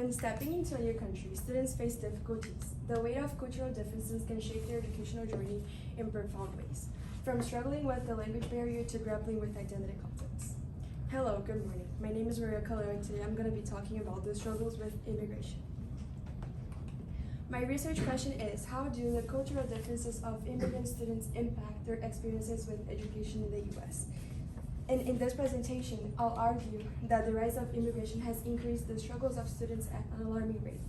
When stepping into a new country, students face difficulties. The weight of cultural differences can shape their educational journey in profound ways, from struggling with the language barrier to grappling with identity conflicts. Hello, good morning. My name is Maria Calero, and today I'm going to be talking about the struggles with immigration. My research question is, how do the cultural differences of immigrant students impact their experiences with education in the U.S.? And in this presentation, I'll argue that the rise of immigration has increased the struggles of students at an alarming rate,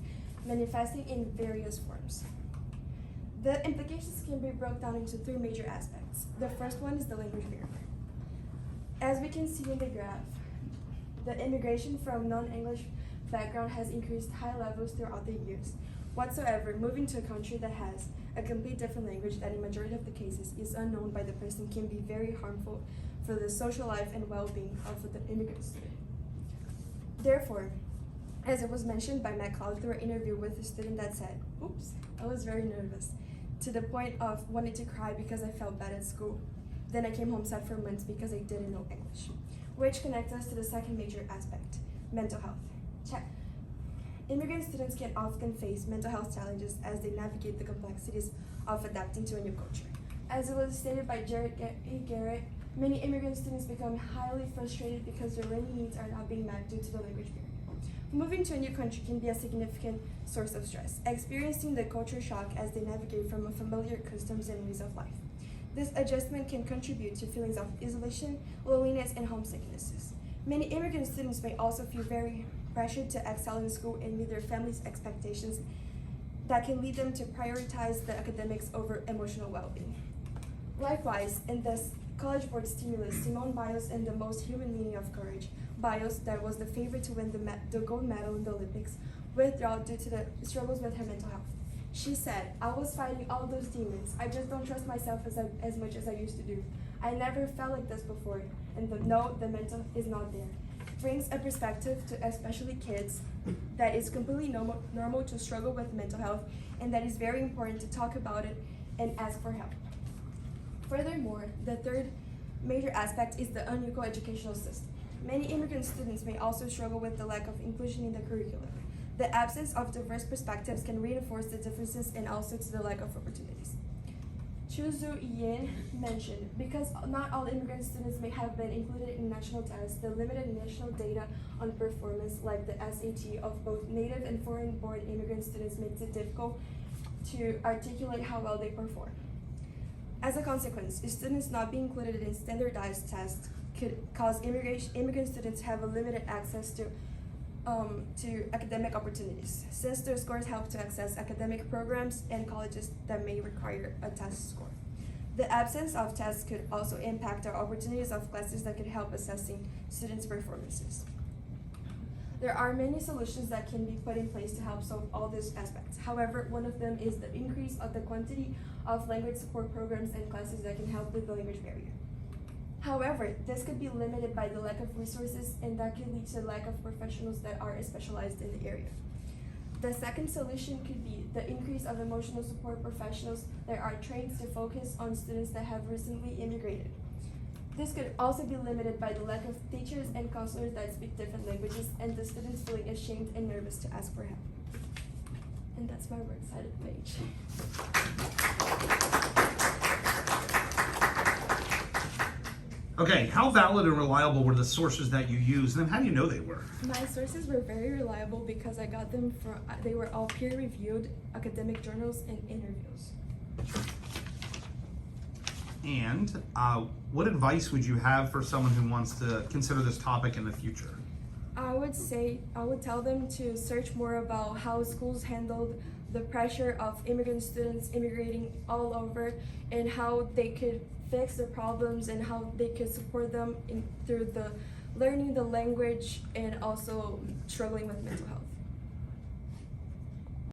manifesting in various forms. The implications can be broken down into three major aspects. The first one is the language barrier. As we can see in the graph, the immigration from non-English background has increased high levels throughout the years. Whatsoever, moving to a country that has a complete different language that in majority of the cases is unknown by the person can be very harmful for the social life and well-being of the immigrant student. Therefore, as it was mentioned by Matt Cloud through an interview with a student that said, oops, I was very nervous, to the point of wanting to cry because I felt bad at school. Then I came home sad for months because I didn't know English, which connects us to the second major aspect, mental health. Check. Immigrant students can often face mental health challenges as they navigate the complexities of adapting to a new culture. As it was stated by Jared Garrett, many immigrant students become highly frustrated because their learning needs are not being met due to the language barrier. Moving to a new country can be a significant source of stress, experiencing the culture shock as they navigate from unfamiliar customs and ways of life. This adjustment can contribute to feelings of isolation, loneliness, and homesicknesses. Many immigrant students may also feel very pressured to excel in school and meet their family's expectations that can lead them to prioritize the academics over emotional well-being. Likewise, in this College Board stimulus, Simone Biles in The Most Human Meaning of Courage, Biles, that was the favorite to win the gold medal in the Olympics, withdrew due to the struggles with her mental health. She said, I was fighting all those demons. I just don't trust myself as much as I used to do. I never felt like this before, and the mental is not there. Brings a perspective to especially kids that is completely normal to struggle with mental health, and that is very important to talk about it and ask for help. Furthermore, the third major aspect is the unequal educational system. Many immigrant students may also struggle with the lack of inclusion in the curriculum. The absence of diverse perspectives can reinforce the differences and also to the lack of opportunities. Chuzu Yin mentioned, because not all immigrant students may have been included in national tests, the limited national data on performance, like the SAT of both native and foreign-born immigrant students, makes it difficult to articulate how well they perform. As a consequence, students not being included in standardized tests could cause immigrant students have a limited access to academic opportunities, since their scores help to access academic programs and colleges that may require a test score. The absence of tests could also impact our opportunities of classes that could help assessing students' performances. There are many solutions that can be put in place to help solve all these aspects. However, one of them is the increase of the quantity of language support programs and classes that can help with the language barrier. However, this could be limited by the lack of resources, and that could lead to lack of professionals that are specialized in the area. The second solution could be the increase of emotional support professionals that are trained to focus on students that have recently immigrated. This could also be limited by the lack of teachers and counselors that speak different languages and the students feeling ashamed and nervous to ask for help. And that's my works cited page. Okay, how valid and reliable were the sources that you used, and how do you know they were? My sources were very reliable because I got them from, they were all peer-reviewed academic journals and interviews. And what advice would you have for someone who wants to consider this topic in the future? I would tell them to search more about how schools handled the pressure of immigrant students immigrating all over, and how they could fix the problems and how they could support them through the learning the language and also struggling with mental health.